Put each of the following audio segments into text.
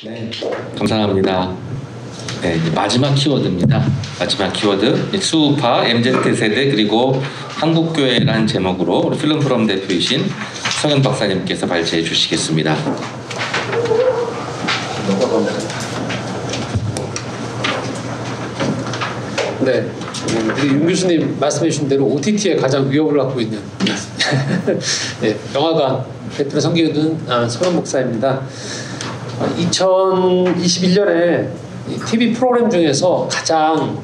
네, 감사합니다. 네, 이제 마지막 키워드입니다. 마지막 키워드 수우파 MZ세대 그리고 한국교회라는 제목으로 우리 필름프롬 대표이신 성현 박사님께서 발제해 주시겠습니다. 네, 우리 윤 교수님 말씀해 주신 대로 OTT에 가장 위협을 갖고 있는 네, 영화관 대표로 섬기는 성현 목사입니다. 2021년에 TV 프로그램 중에서 가장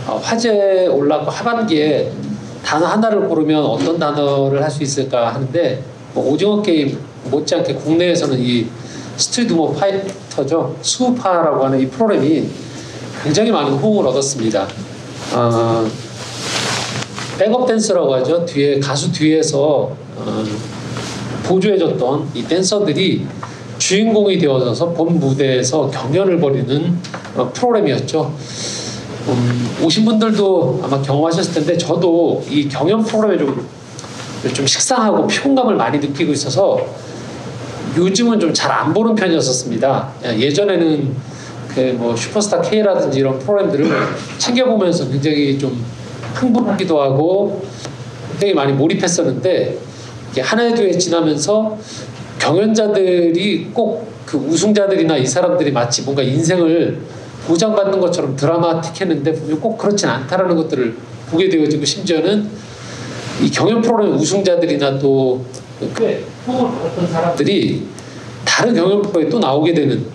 화제에 올랐고 하반기에 단어 하나를 고르면 어떤 단어를 할 수 있을까 하는데 오징어 게임 못지않게 국내에서는 이 스트리트 우먼 파이터죠. 수우파라고 하는 이 프로그램이 굉장히 많은 호응을 얻었습니다. 백업 댄서라고 하죠. 가수 뒤에서 보조해줬던 이 댄서들이 주인공이 되어서 본 무대에서 경연을 벌이는 프로그램이었죠. 오신 분들도 아마 경험하셨을 텐데 저도 이 경연 프로그램에 좀 식상하고 피곤감을 많이 느끼고 있어서 요즘은 좀 잘 안 보는 편이었었습니다. 예전에는 그 슈퍼스타 K라든지 이런 프로그램들을 챙겨보면서 굉장히 좀 흥분하기도 하고 굉장히 많이 몰입했었는데 한 해 두 해 지나면서 경연자들이 꼭 그 우승자들이나 이 사람들이 마치 뭔가 인생을 보장받는 것처럼 드라마틱했는데 보면 꼭 그렇진 않다라는 것들을 보게 되어지고 심지어는 이 경연 프로그램 우승자들이나 또 꽤 호응을 받았던 사람들이 다른 경연 프로에 또 나오게 되는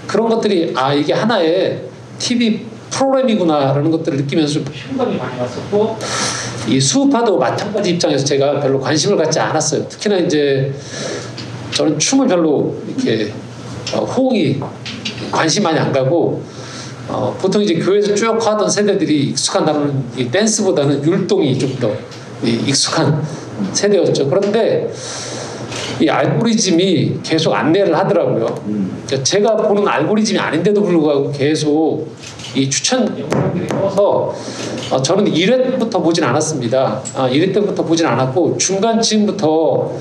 그런 것들이 이게 하나의 TV 프로그램이구나라는 것들을 느끼면서 좀 피곤감이 많이 왔었고 이 수우파도 마찬가지 입장에서 제가 별로 관심을 갖지 않았어요. 특히나 이제 저는 춤을 별로 이렇게 호응이 관심 많이 안 가고 보통 이제 교회에서 쭉 하던 세대들이 익숙한 단어는 이 댄스보다는 율동이 좀 더 익숙한 세대였죠. 그런데 이 알고리즘이 계속 안내를 하더라고요. 제가 보는 알고리즘이 아닌데도 불구하고 계속 이 추천 영상들이 떠서 저는 1회 때부터 보진 않았습니다. 1회 때부터 보진 않았고 중간쯤부터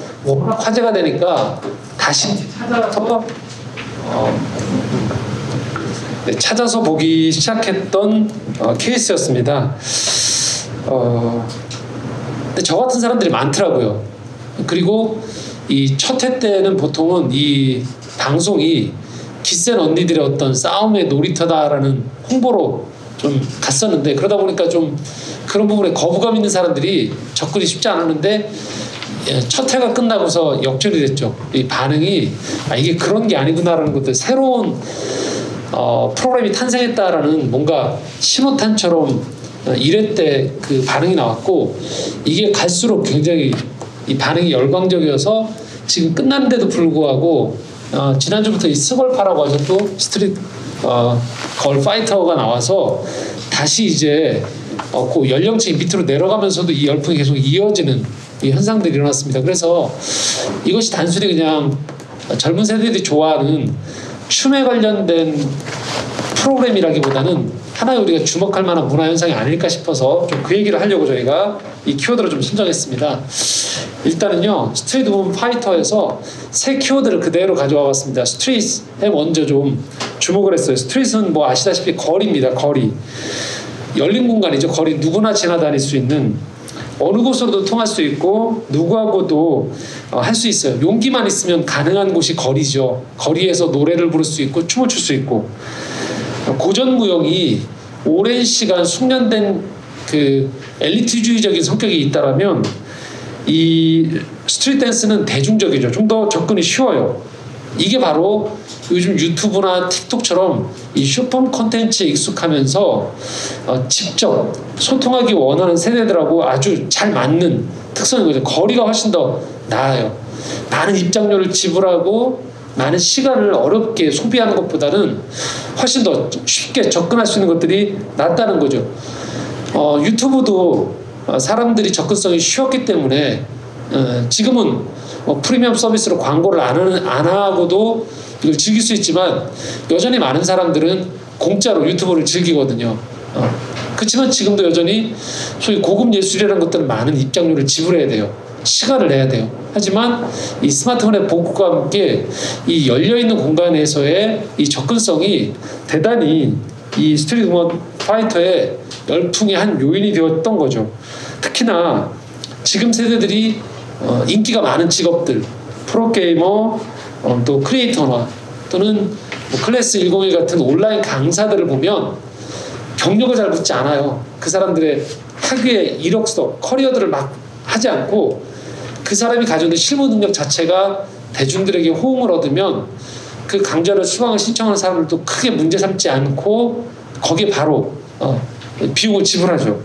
화제가 되니까 다시 찾아서 보기 시작했던 케이스였습니다. 근데 저 같은 사람들이 많더라고요. 그리고 이 첫 회 때는 보통은 이 방송이 기센 언니들의 어떤 싸움의 놀이터다라는 홍보로 좀 갔었는데 그러다 보니까 좀 그런 부분에 거부감 있는 사람들이 접근이 쉽지 않았는데 첫 회가 끝나고서 역전이 됐죠. 이 반응이 이게 그런 게 아니구나라는 것들 새로운 프로그램이 탄생했다라는 뭔가 신호탄처럼 1회 때 그 반응이 나왔고 이게 갈수록 굉장히 이 반응이 열광적이어서 지금 끝났는데도 불구하고 지난주부터 이 스걸파라고 하죠. 또 스트리트 걸 파이터가 나와서 다시 이제 그 연령층이 밑으로 내려가면서도 이 열풍이 계속 이어지는 이 현상들이 일어났습니다. 그래서 이것이 단순히 그냥 젊은 세대들이 좋아하는 춤에 관련된 프로그램이라기보다는 하나의 우리가 주목할 만한 문화 현상이 아닐까 싶어서 좀 그 얘기를 하려고 저희가 이 키워드를 좀 선정했습니다. 일단은요, 스트리트 우먼 파이터에서 세 키워드를 그대로 가져와 봤습니다. 스트릿에 먼저 좀 주목을 했어요. 스트릿은 뭐 아시다시피 거리입니다. 거리. 열린 공간이죠. 거리 누구나 지나다닐 수 있는 어느 곳으로도 통할 수 있고 누구하고도 할 수 있어요. 용기만 있으면 가능한 곳이 거리죠. 거리에서 노래를 부를 수 있고 춤을 출 수 있고 고전 무용이 오랜 시간 숙련된 그 엘리트주의적인 성격이 있다라면 이 스트리트 댄스는 대중적이죠. 좀 더 접근이 쉬워요. 이게 바로 요즘 유튜브나 틱톡처럼 이 숏폼 콘텐츠에 익숙하면서 직접 소통하기 원하는 세대들하고 아주 잘 맞는 특성인 거죠. 거리가 훨씬 더 나아요. 많은 입장료를 지불하고 많은 시간을 어렵게 소비하는 것보다는 훨씬 더 쉽게 접근할 수 있는 것들이 낫다는 거죠. 유튜브도 사람들이 접근성이 쉬웠기 때문에 지금은 프리미엄 서비스로 광고를 안 하고도 이걸 즐길 수 있지만 여전히 많은 사람들은 공짜로 유튜브를 즐기거든요. 그렇지만 지금도 여전히 소위 고급 예술이라는 것들은 많은 입장료를 지불해야 돼요. 시간을 내야 돼요. 하지만 이 스마트폰의 보급과 함께 이 열려있는 공간에서의 이 접근성이 대단히 이 스트리트 우먼 파이터의 열풍의 한 요인이 되었던 거죠. 특히나 지금 세대들이 인기가 많은 직업들, 프로게이머, 또 크리에이터나 또는 뭐 클래스 101 같은 온라인 강사들을 보면 경력을 잘 묻지 않아요. 그 사람들의 학위의 이력서, 커리어들을 막 하지 않고 그 사람이 가지고 있는 실무 능력 자체가 대중들에게 호응을 얻으면 그 강좌를 수강을 신청하는 사람들도 크게 문제 삼지 않고 거기에 바로 비용을 지불하죠.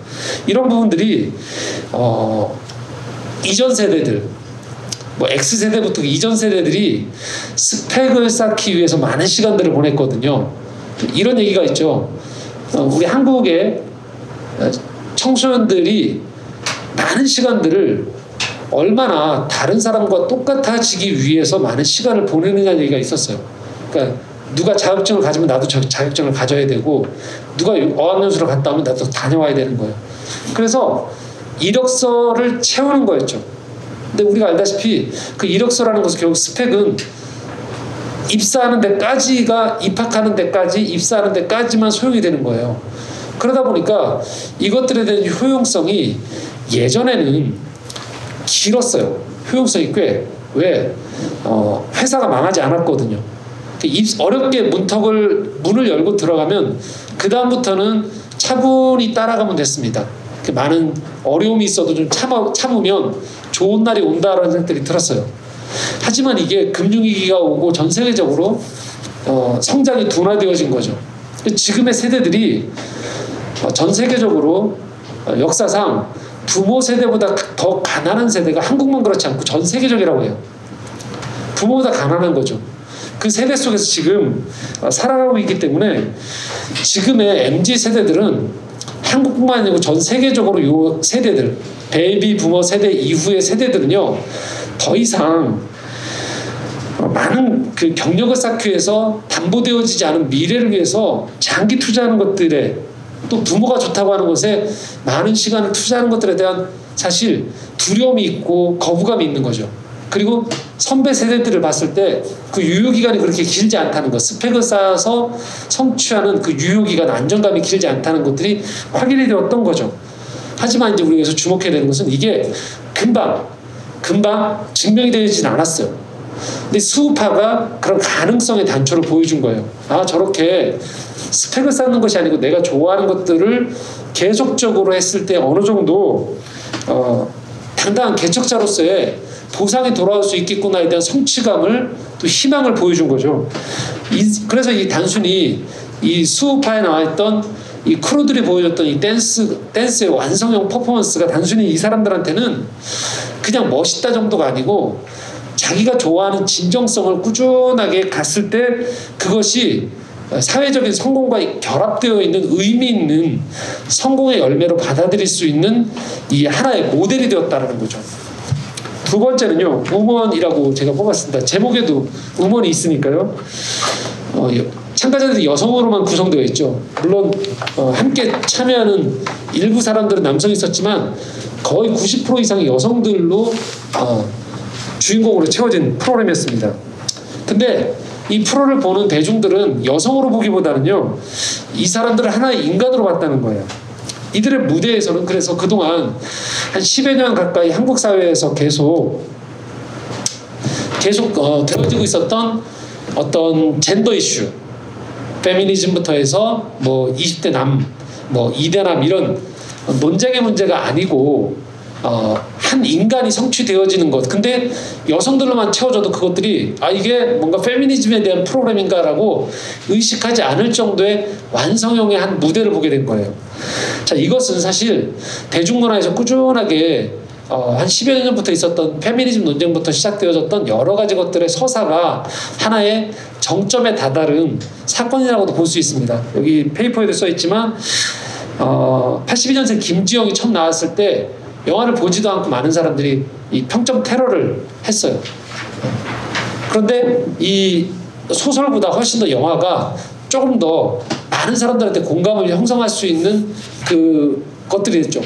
이런 부분들이 이전 세대들, 뭐 X세대부터 이전 세대들이 스펙을 쌓기 위해서 많은 시간들을 보냈거든요. 이런 얘기가 있죠. 우리 한국의 청소년들이 많은 시간들을 얼마나 다른 사람과 똑같아지기 위해서 많은 시간을 보내느냐는 얘기가 있었어요. 그러니까 누가 자격증을 가지면 나도 자격증을 가져야 되고, 누가 어학연수를 갔다 오면 나도 다녀와야 되는 거예요. 그래서 이력서를 채우는 거였죠. 근데 우리가 알다시피 그 이력서라는 것은 결국 스펙은 입사하는 데까지가, 입학하는 데까지, 입사하는 데까지만 소용이 되는 거예요. 그러다 보니까 이것들에 대한 효용성이 예전에는 길었어요. 효용성이 꽤. 왜? 회사가 망하지 않았거든요. 어렵게 문을 열고 들어가면 그 다음부터는 차분히 따라가면 됐습니다. 많은 어려움이 있어도 좀 참으면 좋은 날이 온다라는 생각들이 들었어요. 하지만 이게 금융위기가 오고 전 세계적으로 성장이 둔화되어진 거죠. 지금의 세대들이 전 세계적으로 역사상 부모 세대보다 더 가난한 세대가, 한국만 그렇지 않고 전 세계적이라고 해요. 부모보다 가난한 거죠. 그 세대 속에서 지금 살아가고 있기 때문에 지금의 MZ 세대들은 한국뿐만 아니고 전 세계적으로 요 세대들, 베이비 부머 세대 이후의 세대들은요, 더 이상 많은 그 경력을 쌓기 위해서 담보되어지지 않은 미래를 위해서 장기 투자하는 것들에, 또 부모가 좋다고 하는 것에 많은 시간을 투자하는 것들에 대한 사실 두려움이 있고 거부감이 있는 거죠. 그리고 선배 세대들을 봤을 때 그 유효기간이 그렇게 길지 않다는 것, 스펙을 쌓아서 성취하는 그 유효기간, 안정감이 길지 않다는 것들이 확인이 되었던 거죠. 하지만 이제 우리가 여기서 주목해야 되는 것은 이게 금방 증명이 되지는 않았어요. 근데 수우파가 그런 가능성의 단초를 보여준 거예요. 아, 저렇게 스펙을 쌓는 것이 아니고 내가 좋아하는 것들을 계속적으로 했을 때 어느 정도 당당한 개척자로서의 보상이 돌아올 수 있겠구나에 대한 성취감을, 또 희망을 보여준 거죠. 그래서 이 단순히 이 수우파에 나와있던 이 크루들이 보여줬던 이 댄스의 완성형 퍼포먼스가 단순히 이 사람들한테는 그냥 멋있다 정도가 아니고, 자기가 좋아하는 진정성을 꾸준하게 갔을 때 그것이 사회적인 성공과 결합되어 있는 의미 있는 성공의 열매로 받아들일 수 있는 이 하나의 모델이 되었다는 거죠. 두 번째는요, 우먼이라고 제가 뽑았습니다. 제목에도 우먼이 있으니까요. 참가자들이 여성으로만 구성되어 있죠. 물론 함께 참여하는 일부 사람들은 남성이 있었지만 거의 90% 이상이 여성들로 주인공으로 채워진 프로그램이었습니다. 근데 이 프로를 보는 대중들은 여성으로 보기보다는요, 이 사람들을 하나의 인간으로 봤다는 거예요. 이들의 무대에서는 그래서 그동안 한 10여 년 가까이 한국 사회에서 계속 되어지고 있었던 어떤 젠더 이슈, 페미니즘부터 해서 뭐 20대 남, 뭐 2대 남, 이런 논쟁의 문제가 아니고 한 인간이 성취되어지는 것. 근데 여성들로만 채워져도 그것들이 이게 뭔가 페미니즘에 대한 프로그램인가라고 의식하지 않을 정도의 완성형의 한 무대를 보게 된 거예요. 자, 이것은 사실 대중문화에서 꾸준하게 한 10여 년부터 있었던 페미니즘 논쟁부터 시작되어졌던 여러 가지 것들의 서사가 하나의 정점에 다다른 사건이라고도 볼 수 있습니다. 여기 페이퍼에도 써있지만 82년생 김지영이 처음 나왔을 때 영화를 보지도 않고 많은 사람들이 이 평점 테러를 했어요. 그런데 이 소설보다 훨씬 더 영화가 조금 더 많은 사람들한테 공감을 형성할 수 있는 그 것들이 됐죠.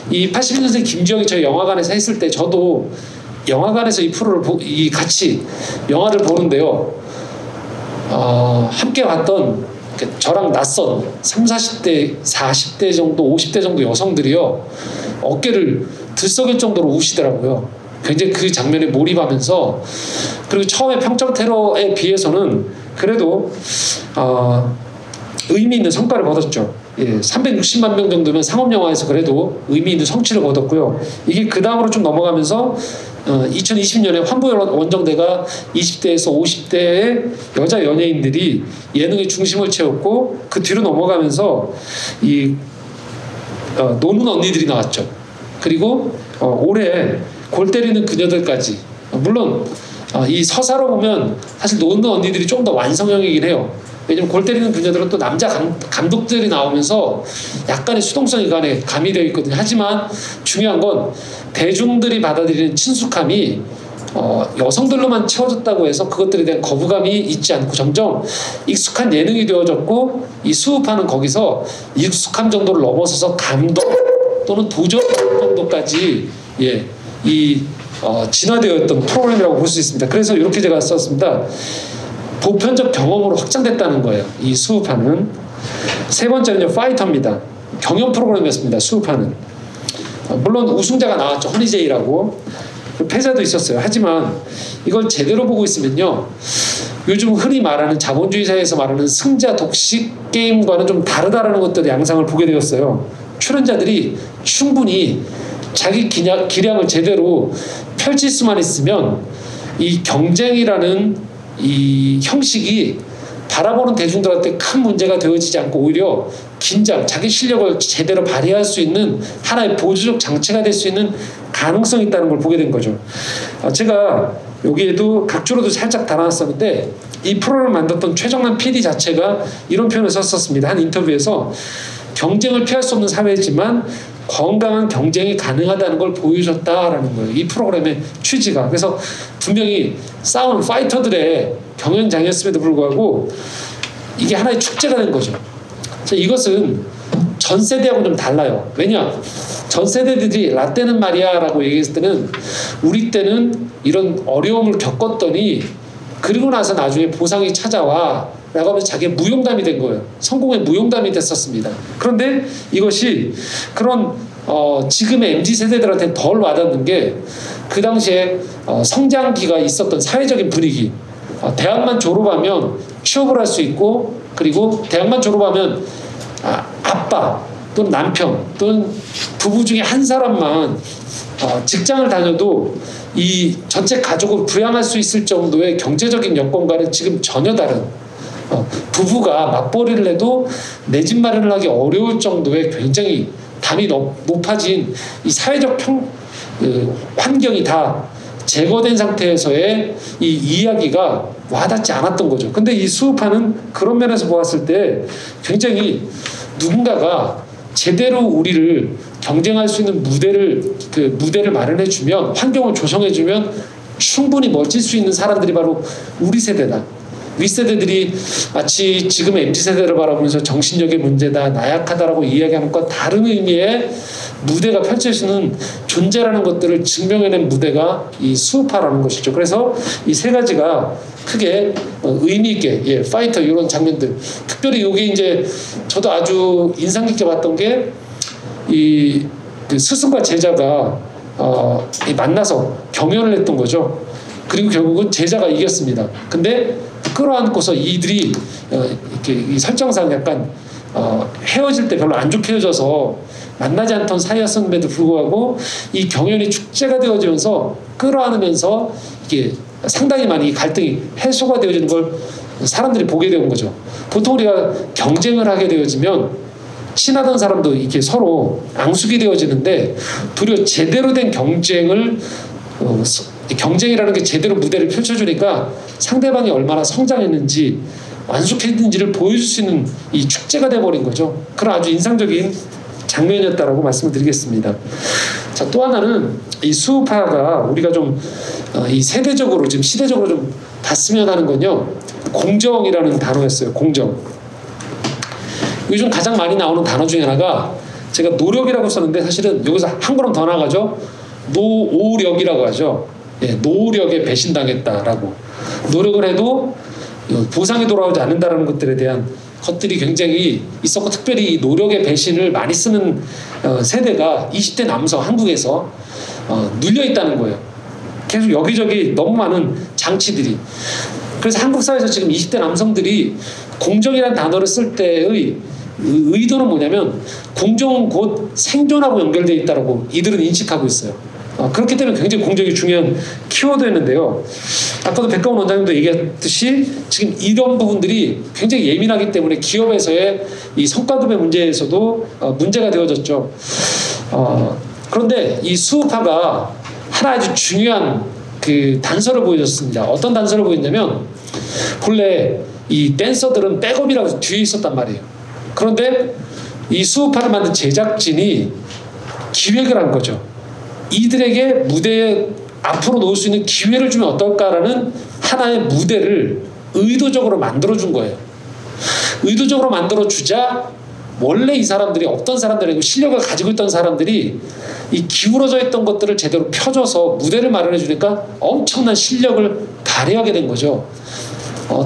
이 81년생 김지영이 저희 영화관에서 했을 때 저도 영화관에서 이 프로를 같이 영화를 보는데요. 함께 봤던 저랑 낯선 30, 40대, 40대 정도, 50대 정도 여성들이요. 어깨를 들썩일 정도로 우시더라고요. 굉장히 그 장면에 몰입하면서, 그리고 처음에 평정 테러에 비해서는 그래도 의미 있는 성과를 거뒀죠. 예, 360만 명 정도면 상업영화에서 그래도 의미 있는 성취를 거뒀고요. 이게 그 다음으로 좀 넘어가면서 2020년에 환부열 원정대가 20대에서 50대의 여자 연예인들이 예능의 중심을 채웠고, 그 뒤로 넘어가면서 이 노는 언니들이 나왔죠. 그리고 올해 골 때리는 그녀들까지. 물론 이 서사로 보면 사실 노는 언니들이 좀 더 완성형이긴 해요. 왜냐면 골 때리는 그녀들은 또 남자 감독들이 나오면서 약간의 수동성이 가미되어 있거든요. 하지만 중요한 건 대중들이 받아들이는 친숙함이 여성들로만 채워졌다고 해서 그것들에 대한 거부감이 있지 않고 점점 익숙한 예능이 되어졌고, 이 수우파는 거기서 익숙함 정도를 넘어서서 감동 또는 도전 정도까지 진화되었던 프로그램이라고 볼 수 있습니다. 그래서 이렇게 제가 썼습니다. 보편적 경험으로 확장됐다는 거예요. 이 수우파는. 세 번째는요, 파이터입니다. 경연 프로그램이었습니다. 수우파는. 물론 우승자가 나왔죠. 허니제이라고. 패자도 있었어요. 하지만 이걸 제대로 보고 있으면요, 요즘 흔히 말하는 자본주의 사회에서 말하는 승자 독식 게임과는 좀 다르다라는 것들의 양상을 보게 되었어요. 출연자들이 충분히 자기 기량을 제대로 펼칠 수만 있으면 이 경쟁이라는 이 형식이 바라보는 대중들한테 큰 문제가 되어지지 않고 오히려 긴장, 자기 실력을 제대로 발휘할 수 있는 하나의 보조적 장치가 될 수 있는 가능성이 있다는 걸 보게 된 거죠. 제가 여기에도 각주로도 살짝 달아놨었는데, 이 프로그램을 만들었던 최정남 PD 자체가 이런 표현을 썼었습니다. 한 인터뷰에서 경쟁을 피할 수 없는 사회지만 건강한 경쟁이 가능하다는 걸 보여줬다라는 거예요. 이 프로그램의 취지가. 그래서 분명히 싸우는 파이터들의 경연장이었음에도 불구하고 이게 하나의 축제가 된 거죠. 이것은 전 세대하고는 좀 달라요. 왜냐? 전 세대들이 라떼는 말이야라고 얘기했을 때는 우리 때는 이런 어려움을 겪었더니 그리고 나서 나중에 보상이 찾아와 라고 하면서 자기의 무용담이 된 거예요. 성공의 무용담이 됐었습니다. 그런데 이것이 그런 지금의 MZ세대들한테 덜 와닿는 게, 그 당시에 성장기가 있었던 사회적인 분위기, 대학만 졸업하면 취업을 할 수 있고, 그리고 대학만 졸업하면 아빠 또는 남편 또는 부부 중에 한 사람만 직장을 다녀도 이 전체 가족을 부양할 수 있을 정도의 경제적인 여건과는 지금 전혀 다른, 부부가 맞벌이를 해도 내 집 마련을 하기 어려울 정도의 굉장히 담이 높아진 이 사회적 환경이 다 제거된 상태에서의 이 이야기가 와닿지 않았던 거죠. 근데 이 수우파는 그런 면에서 보았을 때 굉장히 누군가가 제대로 우리를 경쟁할 수 있는 무대를 마련해주면, 환경을 조성해주면 충분히 멋질 수 있는 사람들이 바로 우리 세대다. 윗세대들이 마치 지금의 MZ세대를 바라보면서 정신력의 문제다, 나약하다라고 이야기하는 것과 다른 의미의 무대가 펼쳐지는 존재라는 것들을 증명해낸 무대가 이 수우파라는 것이죠. 그래서 이 세 가지가 크게 의미 있게, 파이터 이런 장면들, 특별히 이게 이제 저도 아주 인상 깊게 봤던 게 그 스승과 제자가 만나서 경연을 했던 거죠. 그리고 결국은 제자가 이겼습니다. 근데 끌어안고서 이들이 이렇게 이 설정상 약간 헤어질 때 별로 안 좋게 헤어져서 만나지 않던 사이였음에도 불구하고 이 경연이 축제가 되어지면서 끌어안으면서 이게 상당히 많이 갈등이 해소가 되어지는 걸 사람들이 보게 되는 거죠. 보통 우리가 경쟁을 하게 되어지면 친하던 사람도 이렇게 서로 앙숙이 되어지는데, 도리어 제대로 된 경쟁이라는 게 제대로 무대를 펼쳐주니까 상대방이 얼마나 성장했는지 완숙했는지를 보여줄 수 있는 이 축제가 돼버린 거죠. 그런 아주 인상적인 장면이었다라고 말씀을 드리겠습니다. 자, 또 하나는 이 수우파가 우리가 좀 이 세대적으로 지금 시대적으로 좀 봤으면 하는 건요, 공정이라는 단어였어요. 공정. 요즘 가장 많이 나오는 단어 중에 하나가 제가 노력이라고 썼는데 사실은 여기서 한 걸음 더 나가죠. 노오력이라고 하죠. 예, 노력에 배신당했다라고. 노력을 해도 보상이 돌아오지 않는다라는 것들에 대한 것들이 굉장히 있었고, 특별히 이 노력의 배신을 많이 쓰는 세대가 20대 남성 한국에서 눌려 있다는 거예요. 계속 여기저기 너무 많은 장치들이. 그래서 한국 사회에서 지금 20대 남성들이 공정이라는 단어를 쓸 때의 의도는 뭐냐면, 공정은 곧 생존하고 연결되어 있다고 이들은 인식하고 있어요. 그렇기 때문에 굉장히 공정이 중요한 키워드였는데요. 아까도 백가원 원장님도 얘기했듯이 지금 이런 부분들이 굉장히 예민하기 때문에 기업에서의 이 성과급의 문제에서도 문제가 되어졌죠. 그런데 이 수우파가 하나 아주 중요한 그 단서를 보여줬습니다. 어떤 단서를 보였냐면, 본래 이 댄서들은 백업이라고 해서 뒤에 있었단 말이에요. 그런데 이 수우파를 만든 제작진이 기획을 한 거죠. 이들에게 무대에 앞으로 놓을 수 있는 기회를 주면 어떨까라는 하나의 무대를 의도적으로 만들어준 거예요. 의도적으로 만들어주자 원래 이 사람들이 어떤 사람들이고 실력을 가지고 있던 사람들이 이 기울어져 있던 것들을 제대로 펴줘서 무대를 마련해 주니까 엄청난 실력을 발휘하게 된 거죠.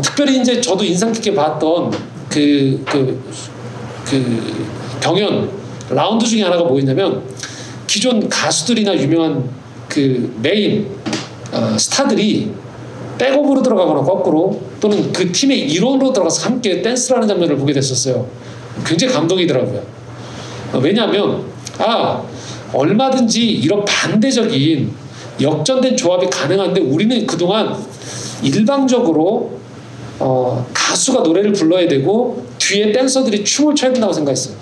특별히 이제 저도 인상 깊게 봤던 그 경연 라운드 중에 하나가 뭐였냐면, 기존 가수들이나 유명한 그 메인 스타들이 백업으로 들어가거나 거꾸로 또는 그 팀의 일원으로 들어가서 함께 댄스를 하는 장면을 보게 됐었어요. 굉장히 감동이더라고요. 왜냐하면 얼마든지 이런 반대적인 역전된 조합이 가능한데, 우리는 그동안 일방적으로 가수가 노래를 불러야 되고 뒤에 댄서들이 춤을 춰야 된다고 생각했어요.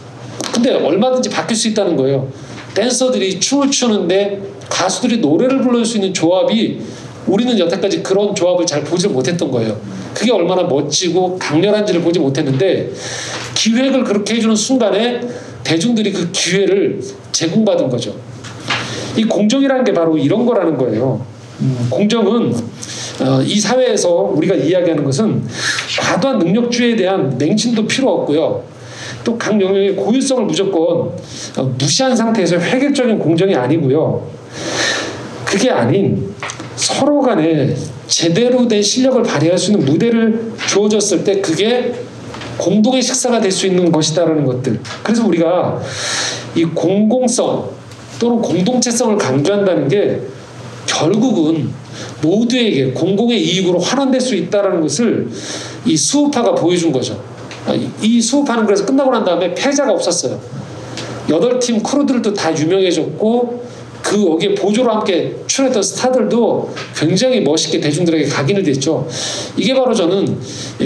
근데 얼마든지 바뀔 수 있다는 거예요. 댄서들이 춤을 추는데 가수들이 노래를 부를 수 있는 조합이, 우리는 여태까지 그런 조합을 잘 보지 못했던 거예요. 그게 얼마나 멋지고 강렬한지를 보지 못했는데, 기획을 그렇게 해주는 순간에 대중들이 그 기회를 제공받은 거죠. 이 공정이라는 게 바로 이런 거라는 거예요. 공정은 이 사회에서 우리가 이야기하는 것은 과도한 능력주의에 대한 맹신도 필요 없고요. 또 각 영역의 고유성을 무조건 무시한 상태에서 획일적인 공정이 아니고요. 그게 아닌 서로 간에 제대로 된 실력을 발휘할 수 있는 무대를 주어졌을 때 그게 공동의 식사가 될 수 있는 것이다라는 것들. 그래서 우리가 이 공공성 또는 공동체성을 강조한다는 게 결국은 모두에게 공공의 이익으로 환원될 수 있다는 것을 이 수우파가 보여준 거죠. 이 수우파는 그래서 끝나고 난 다음에 패자가 없었어요. 8팀 크루들도 다 유명해졌고, 그 여기에 보조로 함께 출연했던 스타들도 굉장히 멋있게 대중들에게 각인을 됐죠. 이게 바로 저는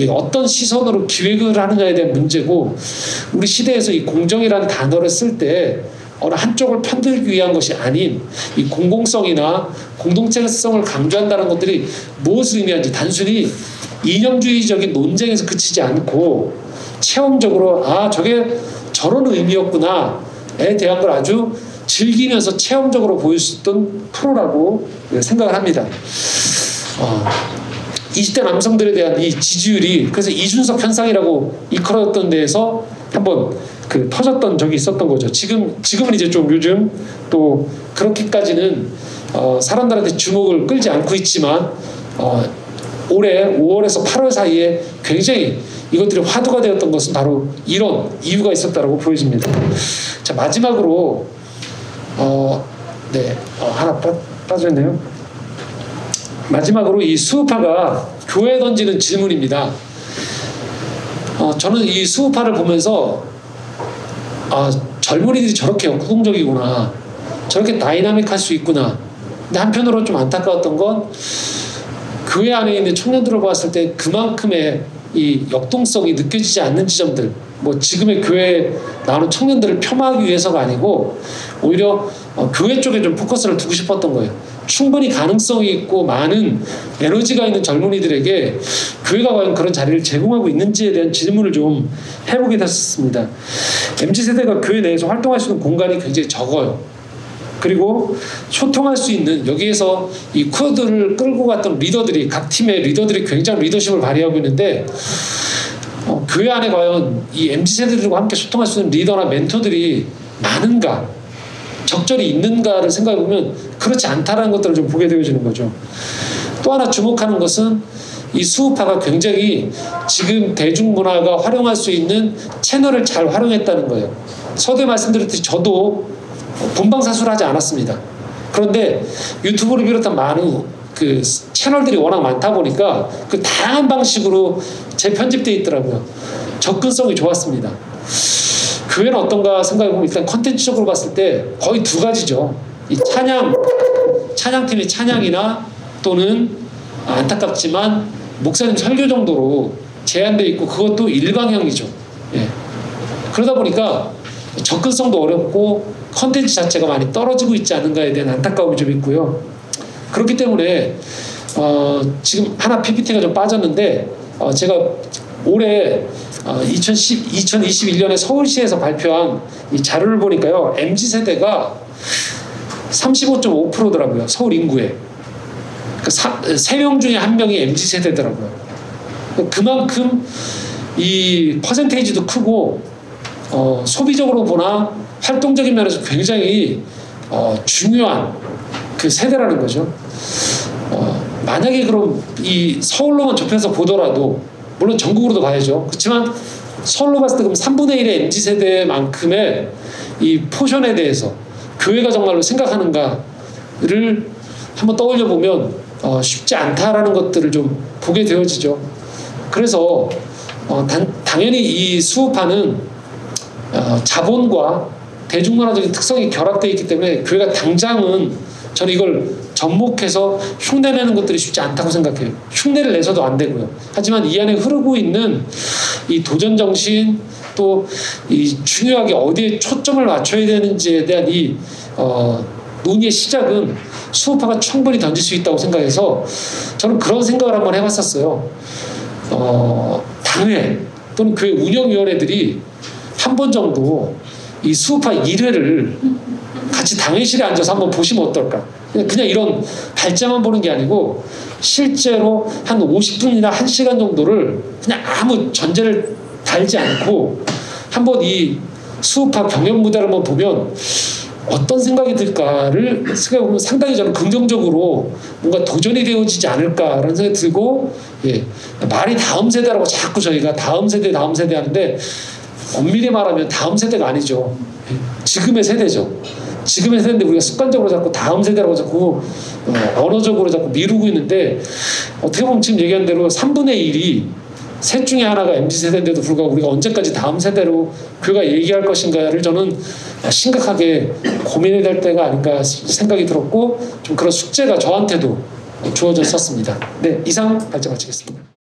어떤 시선으로 기획을 하느냐에 대한 문제고, 우리 시대에서 이 공정이라는 단어를 쓸 때 어느 한쪽을 편들기 위한 것이 아닌 이 공공성이나 공동체성을 강조한다는 것들이 무엇을 의미하는지 단순히 이념주의적인 논쟁에서 그치지 않고 체험적으로 저게 저런 의미였구나에 대한 걸 아주 즐기면서 체험적으로 보일 수 있던 프로라고 생각을 합니다. 20대 남성들에 대한 이 지지율이 그래서 이준석 현상이라고 일컬었던 데에서 한번 터졌던 적이 있었던 거죠. 지금은 이제 좀 요즘 또 그렇게까지는 사람들한테 주목을 끌지 않고 있지만 올해 5월에서 8월 사이에 굉장히 이것들이 화두가 되었던 것은 바로 이런 이유가 있었다고 보여집니다. 자, 마지막으로 하나 빠졌네요. 마지막으로 이 수우파가 교회에 던지는 질문입니다. 저는 이 수우파를 보면서 젊은이들이 저렇게 역동적이구나, 저렇게 다이나믹할 수 있구나. 근데 한편으로 좀 안타까웠던 건 교회 안에 있는 청년들을 봤을 때 그만큼의 이 역동성이 느껴지지 않는 지점들, 뭐 지금의 교회에 나오는 청년들을 폄하하기 위해서가 아니고 오히려 교회 쪽에 좀 포커스를 두고 싶었던 거예요. 충분히 가능성이 있고 많은 에너지가 있는 젊은이들에게 교회가 과연 그런 자리를 제공하고 있는지에 대한 질문을 좀 해보게 됐습니다. MZ세대가 교회 내에서 활동할 수 있는 공간이 굉장히 적어요. 그리고 소통할 수 있는, 여기에서 이 크루들을 끌고 갔던 리더들이, 각 팀의 리더들이 굉장히 리더십을 발휘하고 있는데 교회 안에 과연 이 MZ세대들과 함께 소통할 수 있는 리더나 멘토들이 많은가, 적절히 있는가를 생각해 보면 그렇지 않다라는 것들을 좀 보게 되어지는 거죠. 또 하나 주목하는 것은 이 수우파가 굉장히 지금 대중문화가 활용할 수 있는 채널을 잘 활용했다는 거예요. 서두에 말씀드렸듯이 저도 본방사수를 하지 않았습니다. 그런데 유튜브를 비롯한 많은 그 채널들이 워낙 많다 보니까 그 다양한 방식으로 재편집되어 있더라고요. 접근성이 좋았습니다. 그 외에는 어떤가 생각해 보면 일단 컨텐츠적으로 봤을 때 거의 두 가지죠. 이 찬양팀의 찬양이나 또는 안타깝지만 목사님 설교 정도로 제한되어 있고 그것도 일방향이죠. 예. 그러다 보니까 접근성도 어렵고 컨텐츠 자체가 많이 떨어지고 있지 않은가에 대한 안타까움이 좀 있고요. 그렇기 때문에 지금 하나 PPT가 좀 빠졌는데 제가 올해 2021년에 서울시에서 발표한 이 자료를 보니까요. MZ세대가 35.5%더라고요. 서울 인구에. 3명 중에 1명이 MZ세대더라고요. 그만큼 이 퍼센테이지도 크고 소비적으로 보나 활동적인 면에서 굉장히 중요한 그 세대라는 거죠. 만약에 그럼 이 서울로만 좁혀서 보더라도 물론 전국으로도 가야죠. 그렇지만 서울로 봤을 때 그럼 3분의 1의 MZ세대만큼의 이 포션에 대해서 교회가 정말로 생각하는가를 한번 떠올려 보면 쉽지 않다라는 것들을 좀 보게 되어지죠. 그래서 당연히 이 수우파는 자본과 대중문화적인 특성이 결합되어 있기 때문에 교회가 당장은 저는 이걸 접목해서 흉내내는 것들이 쉽지 않다고 생각해요. 흉내를 내서도 안 되고요. 하지만 이 안에 흐르고 있는 이 도전정신 또 이 중요하게 어디에 초점을 맞춰야 되는지에 대한 이 논의의 시작은 수우파가 충분히 던질 수 있다고 생각해서 저는 그런 생각을 한번 해봤었어요. 당회 또는 교회 운영위원회들이 한 번 정도 이 수우파 1회를 같이 당회실에 앉아서 한번 보시면 어떨까. 그냥 이런 발자만 보는 게 아니고 실제로 한 50분이나 1시간 정도를 그냥 아무 전제를 달지 않고 한번 이 수우파 경연 무대를 한번 보면 어떤 생각이 들까를 생각해보면 상당히 저는 긍정적으로 뭔가 도전이 되어지지 않을까라는 생각이 들고, 예, 말이 다음 세대라고 자꾸 저희가 다음 세대 하는데 엄밀히 말하면 다음 세대가 아니죠. 지금의 세대죠. 지금의 세대인데 우리가 습관적으로 자꾸 다음 세대라고 자꾸 언어적으로 자꾸 미루고 있는데 어떻게 보면 지금 얘기한 대로 3분의 1이 셋 중에 하나가 MZ세대인데도 불구하고 우리가 언제까지 다음 세대로 그가 얘기할 것인가를 저는 심각하게 고민해야 될 때가 아닌가 생각이 들었고 좀 그런 숙제가 저한테도 주어졌었습니다. 네, 이상 발제 마치겠습니다.